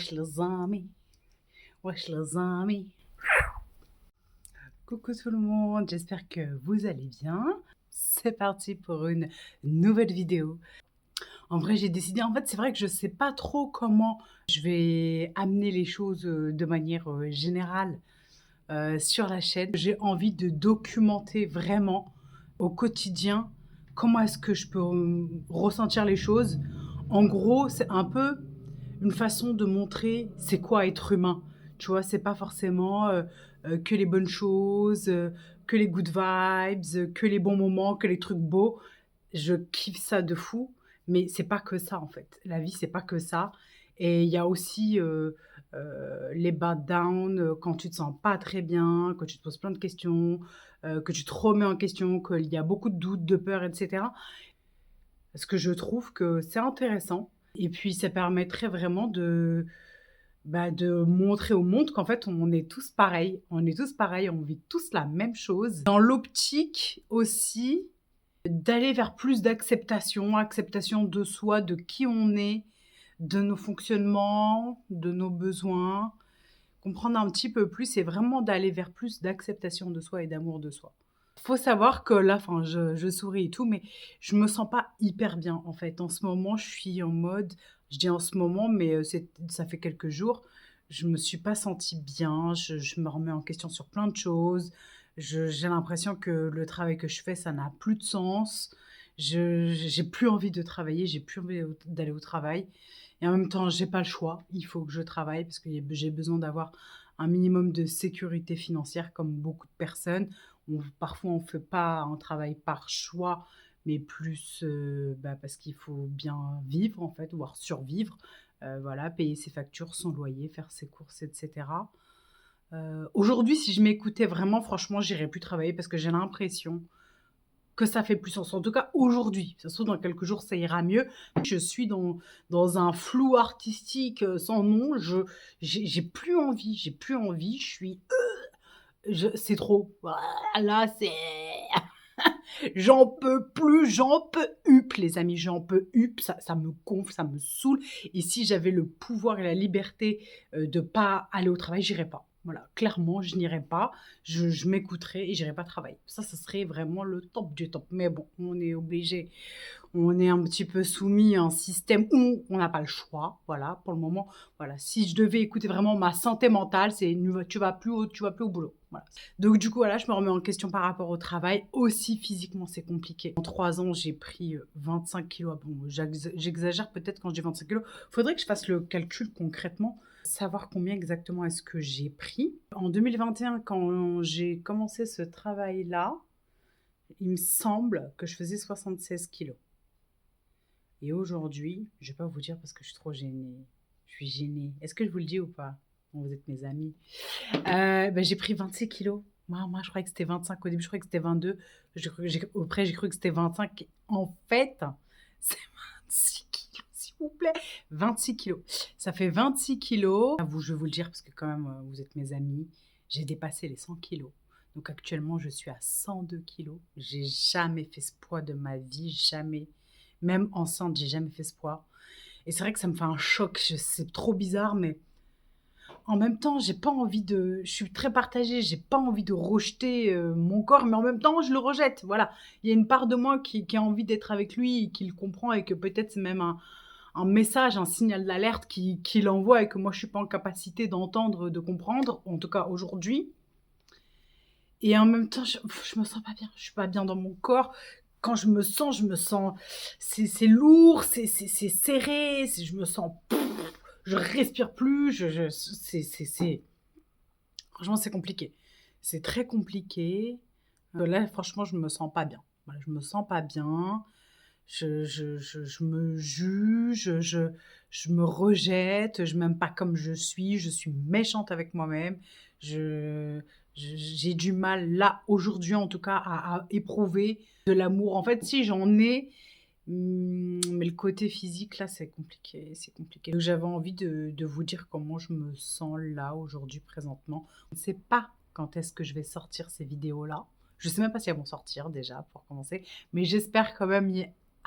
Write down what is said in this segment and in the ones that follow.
Wesh les amis, wesh les amis. Coucou tout le monde, j'espère que vous allez bien. C'est parti pour une nouvelle vidéo. En vrai, j'ai décidé, en fait, c'est vrai que je sais pas trop comment je vais amener les choses de manière générale sur la chaîne. J'ai envie de documenter vraiment au quotidien comment est-ce que je peux ressentir les choses. En gros, c'est un peu une façon de montrer c'est quoi être humain. Tu vois, c'est pas forcément que les bonnes choses, que les good vibes, que les bons moments, que les trucs beaux. Je kiffe ça de fou, mais c'est pas que ça en fait. La vie, c'est pas que ça. Et il y a aussi les bad down, quand tu te sens pas très bien, quand tu te poses plein de questions, que tu te remets en question, qu'il y a beaucoup de doutes, de peurs, etc. Parce que je trouve que c'est intéressant et puis ça permettrait vraiment de montrer au monde qu'en fait on est tous pareils. On est tous pareils, on vit tous la même chose. Dans l'optique aussi d'aller vers plus d'acceptation, acceptation de soi, de qui on est, de nos fonctionnements, de nos besoins. Comprendre un petit peu plus et vraiment d'aller vers plus d'acceptation de soi et d'amour de soi. Faut savoir que là, enfin, je souris et tout, mais je me sens pas hyper bien, en fait. En ce moment, je suis en mode je dis en ce moment, mais ça fait quelques jours, je me suis pas sentie bien, je me remets en question sur plein de choses. J'ai l'impression que le travail que je fais, ça n'a plus de sens. J'ai plus envie de travailler, j'ai plus envie d'aller au travail et en même temps, j'ai pas le choix. Il faut que je travaille parce que j'ai besoin d'avoir un minimum de sécurité financière comme beaucoup de personnes. Parfois, on fait pas un travail par choix, mais plus, parce qu'il faut bien vivre en fait, voire survivre. Voilà, payer ses factures, son loyer, faire ses courses et cetera. Aujourd'hui, si je m'écoutais vraiment, franchement, j'irais plus travailler parce que j'ai l'impression que ça fait plus sens. En tout cas, aujourd'hui. Ça se trouve, dans quelques jours, ça ira mieux. Je suis dans un flou artistique sans nom. J'ai plus envie. J'ai plus envie. Je suis. C'est trop. Là, c'est. J'en peux plus, j'en peux up, les amis, j'en peux up. Ça me gonfle, ça me saoule. Et si j'avais le pouvoir et la liberté de pas aller au travail, j'irais pas. Voilà, clairement, je n'irais pas. Je m'écouterais et j'irais pas travailler. Ça serait vraiment le top du top. Mais bon, on est obligé, on est un petit peu soumis à un système où on n'a pas le choix. Voilà, pour le moment, voilà. Si je devais écouter vraiment ma santé mentale, c'est tu vas plus au boulot. Voilà. Donc du coup, voilà, je me remets en question par rapport au travail. Aussi physiquement, c'est compliqué. En 3 ans, j'ai pris 25 kilos. Bon, j'exagère peut-être quand je dis 25 kilos. Il faudrait que je fasse le calcul concrètement, savoir combien exactement est-ce que j'ai pris. En 2021, quand j'ai commencé ce travail-là, il me semble que je faisais 76 kilos. Et aujourd'hui, je vais pas vous dire parce que je suis trop gênée. Je suis gênée. Est-ce que je vous le dis ou pas? Bon, vous êtes mes amis. J'ai pris 26 kilos. Moi, je croyais que c'était 25. Au début, je croyais que c'était 22. Après, j'ai cru que c'était 25. En fait, c'est 26 kilos, s'il vous plaît. 26 kilos. Ça fait 26 kilos. Je vais vous le dire parce que quand même, vous êtes mes amis. J'ai dépassé les 100 kilos. Donc actuellement, je suis à 102 kilos. J'ai jamais fait ce poids de ma vie. Jamais. Même enceinte, j'ai jamais fait ce poids. Et c'est vrai que ça me fait un choc. C'est trop bizarre, mais en même temps, j'ai pas envie de. Je suis très partagée. J'ai pas envie de rejeter mon corps, mais en même temps, je le rejette. Voilà. Il y a une part de moi qui a envie d'être avec lui, et qui le comprend, et que peut-être c'est même un message, un signal d'alerte qu'il envoie et que moi, je suis pas en capacité d'entendre, de comprendre, en tout cas aujourd'hui. Et en même temps, je me sens pas bien. Je suis pas bien dans mon corps. Quand je me sens, c'est lourd, c'est serré, je me sens, je respire plus, franchement, c'est compliqué. C'est très compliqué. Là, franchement, je me sens pas bien. Voilà, je me sens pas bien. Je me juge, je me rejette, je m'aime pas comme je suis méchante avec moi-même. Je, j'ai du mal, là, aujourd'hui en tout cas, à éprouver de l'amour. En fait, si j'en ai, mais le côté physique, là, c'est compliqué, c'est compliqué. Donc, j'avais envie de vous dire comment je me sens là, aujourd'hui, présentement. Je ne sais pas quand est-ce que je vais sortir ces vidéos-là. Je sais même pas si elles vont sortir déjà, pour commencer. Mais j'espère quand même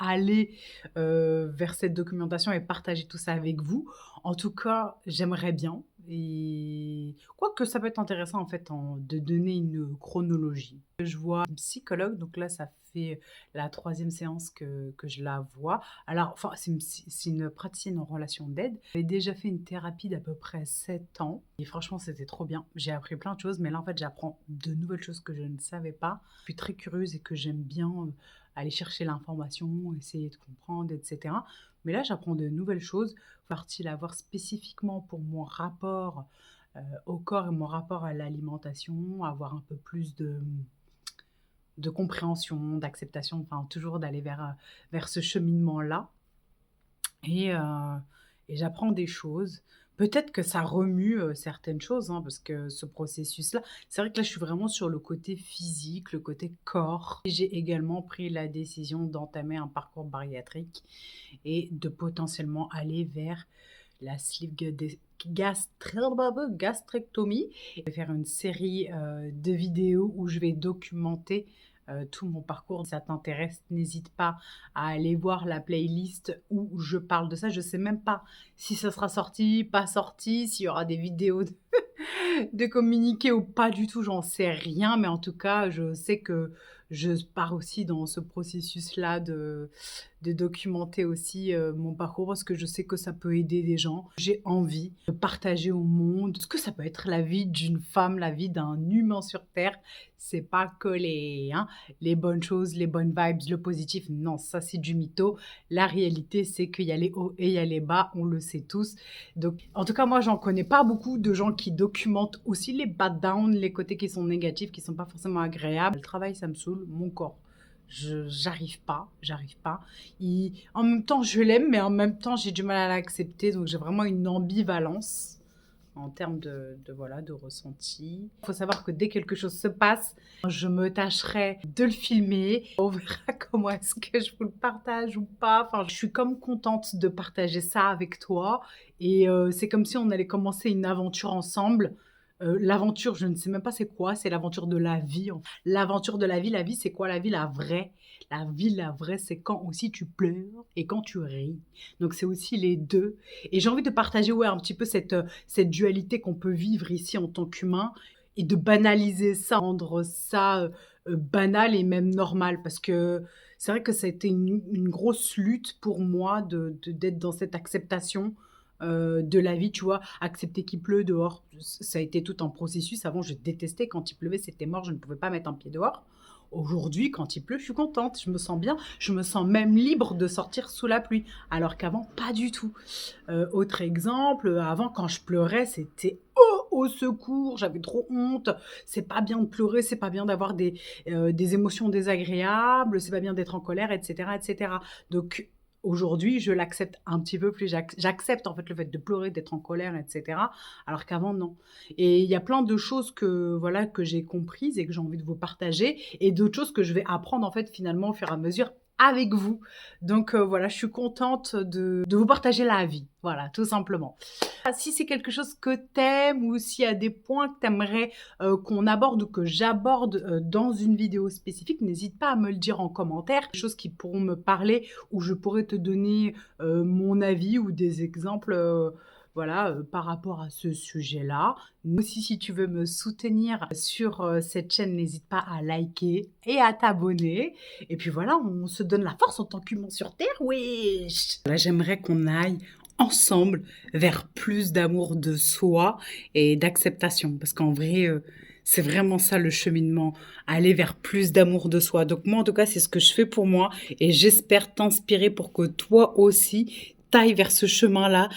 aller vers cette documentation et partager tout ça avec vous. En tout cas, j'aimerais bien et quoique ça peut être intéressant en fait de donner une chronologie. Je vois une psychologue, donc là ça fait la 3e séance que je la vois. Alors, enfin, c'est une praticienne en relation d'aide. J'ai déjà fait une thérapie d'à peu près 7 ans et franchement c'était trop bien. J'ai appris plein de choses, mais là en fait j'apprends de nouvelles choses que je ne savais pas. Je suis très curieuse et que j'aime bien aller chercher l'information, essayer de comprendre, etc. Mais là, j'apprends de nouvelles choses. Partie la voir spécifiquement pour mon rapport au corps et mon rapport à l'alimentation, avoir un peu plus de compréhension, d'acceptation, enfin toujours d'aller vers ce cheminement-là. Et, et j'apprends des choses. Peut-être que ça remue certaines choses, hein, parce que ce processus-là, c'est vrai que là, je suis vraiment sur le côté physique, le côté corps. J'ai également pris la décision d'entamer un parcours bariatrique et de potentiellement aller vers la sleeve gastrectomie. Je vais faire une série de vidéos où je vais documenter tout mon parcours. Si ça t'intéresse, n'hésite pas à aller voir la playlist où je parle de ça. Je ne sais même pas si ça sera sorti, pas sorti, s'il y aura des vidéos de communiquer ou pas du tout, j'en sais rien. Mais en tout cas, je sais que je pars aussi dans ce processus-là de documenter aussi mon parcours parce que je sais que ça peut aider des gens. J'ai envie de partager au monde ce que ça peut être la vie d'une femme, la vie d'un humain sur Terre. C'est pas que les bonnes choses, les bonnes vibes, le positif. Non, ça c'est du mytho. La réalité, c'est qu'il y a les hauts et il y a les bas, on le sait tous. Donc, en tout cas, moi, j'en connais pas beaucoup de gens qui documentent aussi les bad downs, les côtés qui sont négatifs, qui sont pas forcément agréables. Le travail, ça me saoule, mon corps. J'arrive pas. En même temps, je l'aime, mais en même temps, j'ai du mal à l'accepter. Donc, j'ai vraiment une ambivalence en termes voilà, de ressenti. Il faut savoir que dès que quelque chose se passe, je me tâcherai de le filmer. On verra comment est-ce que je vous le partage ou pas. Enfin, je suis comme contente de partager ça avec toi. Et c'est comme si on allait commencer une aventure ensemble. L'aventure, je ne sais même pas c'est quoi, c'est l'aventure de la vie. L'aventure de la vie, c'est quoi la vie, la vraie? La vie, la vraie, c'est quand aussi tu pleures et quand tu ris. Donc c'est aussi les deux. Et j'ai envie de partager un petit peu cette dualité qu'on peut vivre ici en tant qu'humain et de banaliser ça, rendre ça banal et même normal. Parce que c'est vrai que ça a été une grosse lutte pour moi d'être dans cette acceptation de la vie, tu vois, accepter qu'il pleut dehors, ça a été tout un processus. Avant, je détestais quand il pleuvait, c'était mort, je ne pouvais pas mettre un pied dehors. Aujourd'hui, quand il pleut, je suis contente, je me sens bien, je me sens même libre de sortir sous la pluie, alors qu'avant, pas du tout. Autre exemple, avant, quand je pleurais, c'était au secours, j'avais trop honte, c'est pas bien de pleurer, c'est pas bien d'avoir des émotions désagréables, c'est pas bien d'être en colère, etc., etc. Donc, aujourd'hui, je l'accepte un petit peu plus. J'accepte en fait le fait de pleurer, d'être en colère, etc. Alors qu'avant, non. Et il y a plein de choses que voilà que j'ai comprises et que j'ai envie de vous partager, et d'autres choses que je vais apprendre en fait finalement au fur et à mesure avec vous. Donc voilà, je suis contente de vous partager la vie. Voilà, tout simplement. Si c'est quelque chose que t'aimes ou s'il y a des points que t'aimerais qu'on aborde ou que j'aborde dans une vidéo spécifique, n'hésite pas à me le dire en commentaire. Des choses qui pourront me parler, où je pourrais te donner mon avis ou des exemples voilà, par rapport à ce sujet-là. Aussi, si tu veux me soutenir sur cette chaîne, n'hésite pas à liker et à t'abonner. Et puis voilà, on se donne la force en tant qu'humain sur Terre, wesh! Là, j'aimerais qu'on aille ensemble vers plus d'amour de soi et d'acceptation. Parce qu'en vrai, c'est vraiment ça le cheminement, aller vers plus d'amour de soi. Donc moi, en tout cas, c'est ce que je fais pour moi et j'espère t'inspirer pour que toi aussi, t'ailles vers ce chemin-là,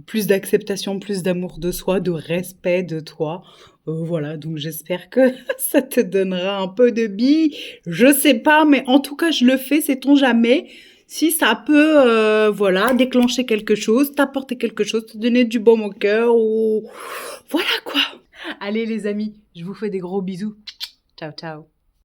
plus d'acceptation, plus d'amour de soi, de respect de toi. Voilà, donc j'espère que ça te donnera un peu de billes. Je sais pas, mais en tout cas, je le fais, sait-on jamais. Si ça peut, voilà, déclencher quelque chose, t'apporter quelque chose, te donner du baume au cœur ou voilà quoi. Allez les amis, je vous fais des gros bisous. Ciao, ciao.